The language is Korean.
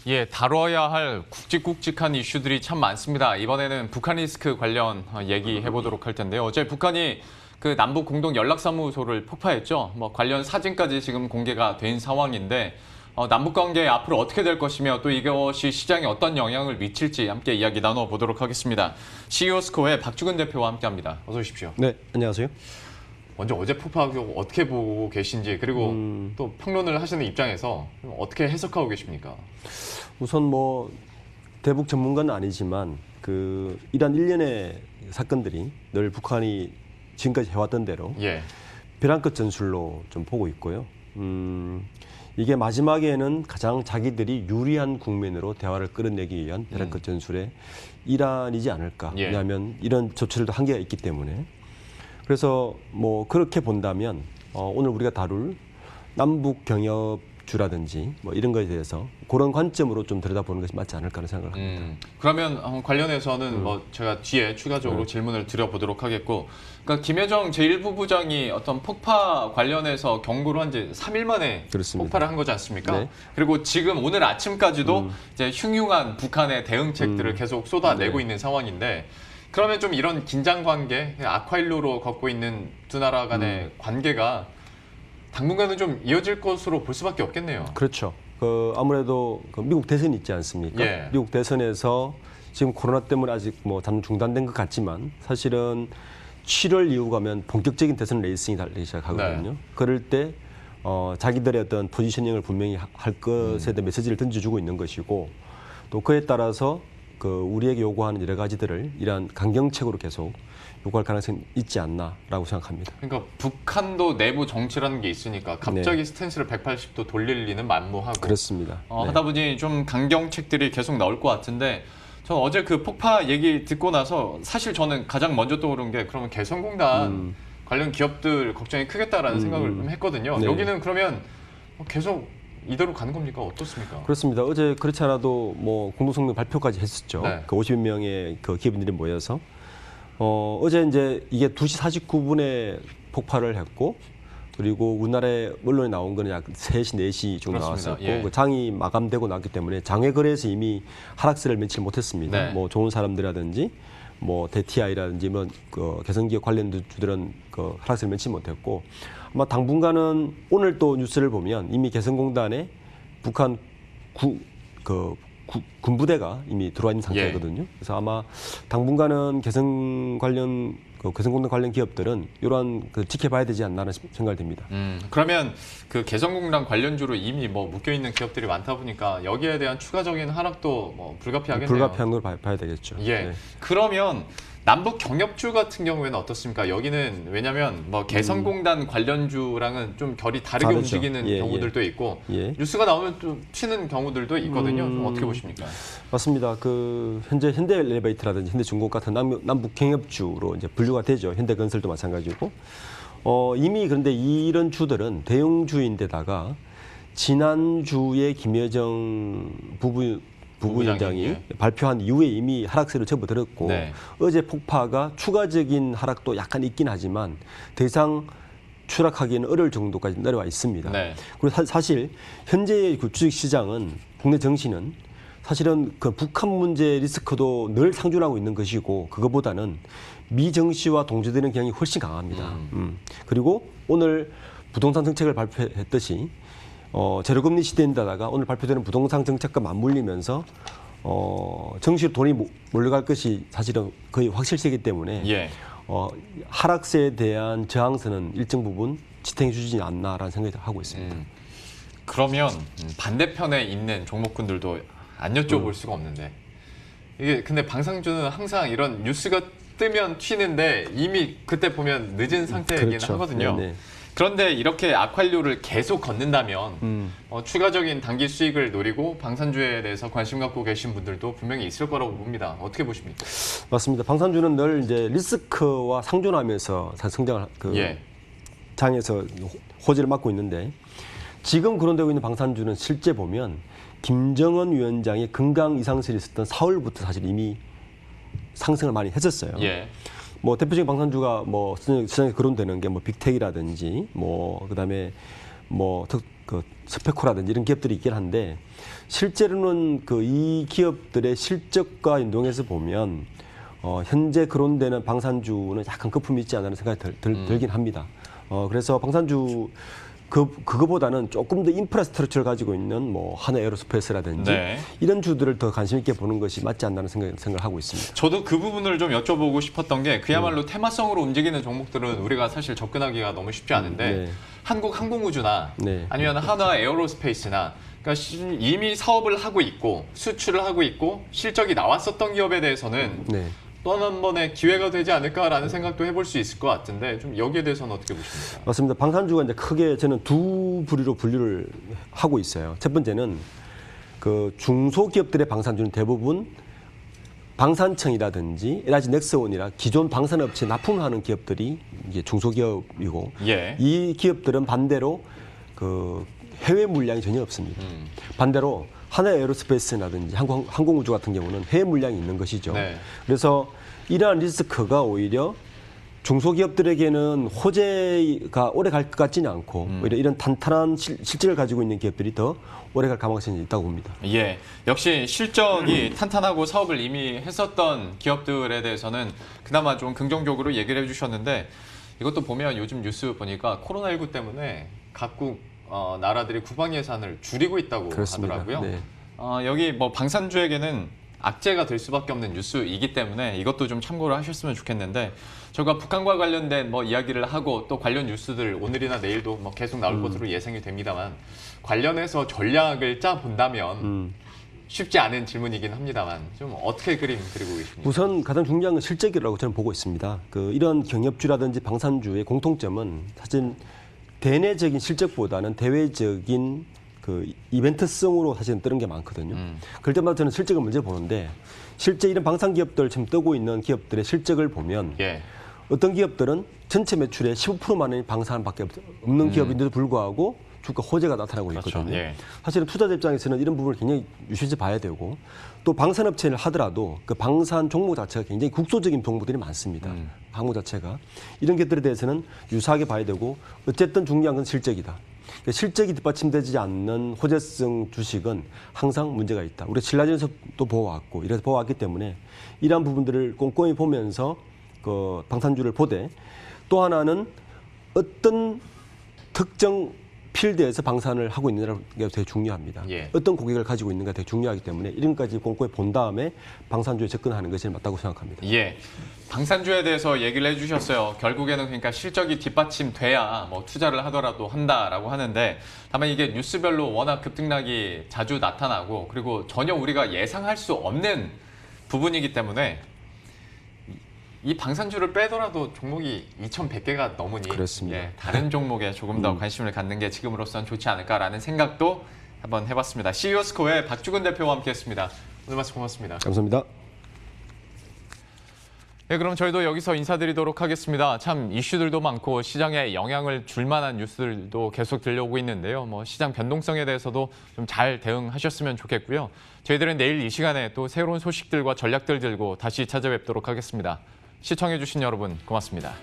예, 다뤄야 할 굵직굵직한 이슈들이 참 많습니다. 이번에는 북한 리스크 관련 얘기해 보도록 할 텐데요. 어제 북한이 그 남북 공동 연락사무소를 폭파했죠. 관련 사진까지 지금 공개가 된 상황인데 남북 관계 앞으로 어떻게 될 것이며 또 이것이 시장에 어떤 영향을 미칠지 함께 이야기 나눠보도록 하겠습니다. CEO 스코어의 박주근 대표와 함께합니다. 어서 오십시오. 네, 안녕하세요. 먼저 어제 폭파하고 어떻게 보고 계신지 그리고 또 평론을 하시는 입장에서 어떻게 해석하고 계십니까? 우선 대북 전문가는 아니지만 이런 일련의 사건들이 늘 북한이 지금까지 해왔던 대로 벼랑 끝 전술로 좀 보고 있고요. 이게 마지막에는 가장 자기들이 유리한 국면으로 대화를 끌어내기 위한 벼랑 끝 전술의 일환이지 않을까. 왜냐하면 이런 조치들도 한계가 있기 때문에. 그래서 그렇게 본다면 오늘 우리가 다룰 남북 경협주라든지 이런 것에 대해서 그런 관점으로 좀 들여다보는 것이 맞지 않을까 하는 생각을 합니다. 그러면 관련해서는 제가 뒤에 추가적으로 질문을 드려보도록 하겠고, 그러니까 김여정 제1부부장이 어떤 폭파 관련해서 경고를 한 지 3일 만에 그렇습니다. 폭파를 한 거지 않습니까? 네. 그리고 지금 오늘 아침까지도 이제 흉흉한 북한의 대응책들을 계속 쏟아내고 있는 상황인데, 그러면 좀 이런 긴장 관계, 악화일로로 걷고 있는 두 나라 간의 관계가 당분간은 좀 이어질 것으로 볼 수밖에 없겠네요. 그렇죠. 아무래도 미국 대선이 있지 않습니까? 미국 대선에서 지금 코로나 때문에 아직 잠 중단된 것 같지만 사실은 7월 이후 가면 본격적인 대선 레이싱이 달리기 시작하거든요. 그럴 때 자기들의 어떤 포지셔닝을 분명히 할 것에 대한 메시지를 던져주고 있는 것이고, 또 그에 따라서 우리에게 요구하는 여러 가지들을 이러한 강경책으로 계속 요구할 가능성이 있지 않나라고 생각합니다. 그러니까 북한도 내부 정치라는 게 있으니까 갑자기 스탠스를 180도 돌릴 리는 만무하고. 그렇습니다. 하다 보니 좀 강경책들이 계속 나올 것 같은데, 저는 어제 그 폭파 얘기 듣고 나서 사실 저는 가장 먼저 떠오른 게 그러면 개성공단 관련 기업들 걱정이 크겠다라는 생각을 좀 했거든요. 여기는 그러면 계속 이대로 가는 겁니까? 어떻습니까? 그렇습니다. 어제 그렇지 않아도 공동성명 발표까지 했었죠. 50명의 기업인들이 모여서 어제 이제 이게 2시 49분에 폭발을 했고, 그리고 우리나라의 언론에 나온 거는 약 3시, 4시 정도 나왔었고, 장이 마감되고 났기 때문에 장외거래에서 이미 하락세를 면치 못했습니다. 좋은 사람들이라든지 대TI라든지 개성기업 관련 주들은 하락세를 면치 못했고, 아마 당분간은 오늘 또 뉴스를 보면 이미 개성공단에 북한 군부대가 이미 들어와 있는 상태거든요. 그래서 아마 당분간은 개성공단 관련 기업들은 이러한 지켜봐야 되지 않나 하는 생각이 듭니다. 그러면 그 개성공단 관련주로 이미 묶여 있는 기업들이 많다 보니까 여기에 대한 추가적인 하락도 불가피하겠네요. 불가피한 걸 봐야 되겠죠. 그러면 남북 경협주 같은 경우에는 어떻습니까? 여기는 왜냐하면 개성공단 관련주랑은 좀 결이 다르게 움직이는 경우들도 있고 뉴스가 나오면 좀 튀는 경우들도 있거든요. 좀 어떻게 보십니까? 맞습니다. 현재 현대엘리베이터라든지 현대중공업 같은 남북 경협주로 이제 분류가 되죠. 현대건설도 마찬가지고. 이미 그런데 이런 주들은 대형주인데다가 지난주에 김여정 부부장이 발표한 이후에 이미 하락세를 접어들었고, 어제 폭파가 추가적인 하락도 약간 있긴 하지만 더 이상 추락하기는 어려울 정도까지 내려와 있습니다. 그리고 사실 현재의 주식시장은, 국내 정시는 사실은 북한 문제 리스크도 늘 상존하고 있는 것이고, 그것보다는 미정시와 동조되는 경향이 훨씬 강합니다. 그리고 오늘 부동산 정책을 발표했듯이 제로금리 시대인데다가 오늘 발표되는 부동산 정책과 맞물리면서 정시로 돈이 몰려갈 것이 사실은 거의 확실시이기 때문에 하락세에 대한 저항선은 일정 부분 지탱해 주지 않나라는 생각을 하고 있습니다. 그러면 반대편에 있는 종목군들도 안 여쭤볼 수가 없는데, 이게 근데 방산주는 항상 이런 뉴스가 뜨면 튀는데 이미 그때 보면 늦은 상태이긴 하거든요. 그런데 이렇게 악화일로를 계속 걷는다면 추가적인 단기 수익을 노리고 방산주에 대해서 관심 갖고 계신 분들도 분명히 있을 거라고 봅니다. 어떻게 보십니까? 맞습니다. 방산주는 늘 이제 리스크와 상존하면서 성장을 장에서 호재를 맡고 있는데, 지금 거론되고 있는 방산주는 실제 보면 김정은 위원장의 건강 이상설이 있었던 4월부터 사실 이미 상승을 많이 했었어요. 대표적인 방산주가 시장에 거론되는 게 빅텍이라든지 그다음에 그 스페코라든지 이런 기업들이 있긴 한데 실제로는 이 기업들의 실적과 연동해서 보면 현재 거론되는 방산주는 약간 거품이 있지 않나는 생각이 들긴 합니다. 그래서 방산주 그거보다는 조금 더 인프라스트럭처를 가지고 있는 하나 에어로스페이스라든지 네. 이런 주들을 더 관심 있게 보는 것이 맞지 않나는 생각을 하고 있습니다. 저도 그 부분을 좀 여쭤보고 싶었던 게 그야말로 테마성으로 움직이는 종목들은 우리가 사실 접근하기가 너무 쉽지 않은데 네. 한국항공우주나 네. 아니면 하나 에어로스페이스나 그러니까 이미 사업을 하고 있고 수출을 하고 있고 실적이 나왔었던 기업에 대해서는 네. 또 한 번의 기회가 되지 않을까라는 생각도 해볼 수 있을 것 같은데 좀 여기에 대해서는 어떻게 보십니까? 맞습니다. 방산주가 이제 크게 저는 두 부류로 분류를 하고 있어요. 첫 번째는 그 중소기업들의 방산주는 대부분 방산청이라든지 LG 넥스온이라 기존 방산업체 납품하는 기업들이 이제 중소기업이고 예. 이 기업들은 반대로 그 해외 물량이 전혀 없습니다. 반대로 하나 에어로스페이스라든지 항공우주 같은 경우는 해외 물량이 있는 것이죠. 네. 그래서 이러한 리스크가 오히려 중소기업들에게는 호재가 오래 갈 것 같지는 않고 오히려 이런 탄탄한 실적을 가지고 있는 기업들이 더 오래 갈 가능성이 있다고 봅니다. 예, 역시 실적이 탄탄하고 사업을 이미 했었던 기업들에 대해서는 그나마 좀 긍정적으로 얘기를 해주셨는데 이것도 보면 요즘 뉴스 보니까 코로나19 때문에 각국 나라들이 국방 예산을 줄이고 있다고 그렇습니다. 하더라고요. 네. 여기 방산주에게는 악재가 될 수밖에 없는 뉴스이기 때문에 이것도 좀 참고를 하셨으면 좋겠는데 저희가 북한과 관련된 이야기를 하고 또 관련 뉴스들 오늘이나 내일도 계속 나올 것으로 예상이 됩니다만 관련해서 전략을 짜 본다면 쉽지 않은 질문이긴 합니다만 좀 어떻게 그림 그리고 계십니까? 우선 가장 중요한 건 실적이라고 저는 보고 있습니다. 이런 경협주라든지 방산주의 공통점은 사실 대내적인 실적보다는 대외적인 이벤트성으로 사실은 뜨는 게 많거든요. 그럴 때마다 저는 실적을 먼저 보는데 실제 이런 방산 기업들 지금 뜨고 있는 기업들의 실적을 보면 예. 어떤 기업들은 전체 매출의 15%만이 방산밖에 없는 기업인데도 불구하고 주가 호재가 나타나고 있거든요. 그렇죠. 예. 사실은 투자자 입장에서는 이런 부분을 굉장히 유심히 봐야 되고 또 방산업체를 하더라도 그 방산 종목 자체가 굉장히 국소적인 종목들이 많습니다. 항목 자체가. 이런 것들에 대해서는 유사하게 봐야 되고 어쨌든 중요한 건 실적이다. 실적이 뒷받침되지 않는 호재성 주식은 항상 문제가 있다. 우리가 신라전에서도 보아왔고 이래서 보아왔기 때문에 이러한 부분들을 꼼꼼히 보면서 방산주를 보되 또 하나는 어떤 특정 필드에서 방산을 하고 있느냐가 되게 중요합니다. 예. 어떤 고객을 가지고 있는가 되게 중요하기 때문에 이런 것까지 꼼꼼히 본 다음에 방산주에 접근하는 것이 맞다고 생각합니다. 예. 방산주에 대해서 얘기를 해주셨어요. 결국에는 그러니까 실적이 뒷받침돼야 투자를 하더라도 한다라고 하는데 다만 이게 뉴스별로 워낙 급등락이 자주 나타나고 그리고 전혀 우리가 예상할 수 없는 부분이기 때문에 이 방산주를 빼더라도 종목이 2,100개가 넘으니 그렇습니다. 예, 다른 종목에 조금 더 관심을 갖는 게 지금으로서는 좋지 않을까라는 생각도 한번 해봤습니다. CEO 스코어의 박주근 대표와 함께했습니다. 오늘 말씀 고맙습니다. 감사합니다. 네, 그럼 저희도 여기서 인사드리도록 하겠습니다. 참 이슈들도 많고 시장에 영향을 줄 만한 뉴스들도 계속 들려오고 있는데요. 시장 변동성에 대해서도 좀 잘 대응하셨으면 좋겠고요. 저희들은 내일 이 시간에 또 새로운 소식들과 전략들 들고 다시 찾아뵙도록 하겠습니다. 시청해주신 여러분 고맙습니다.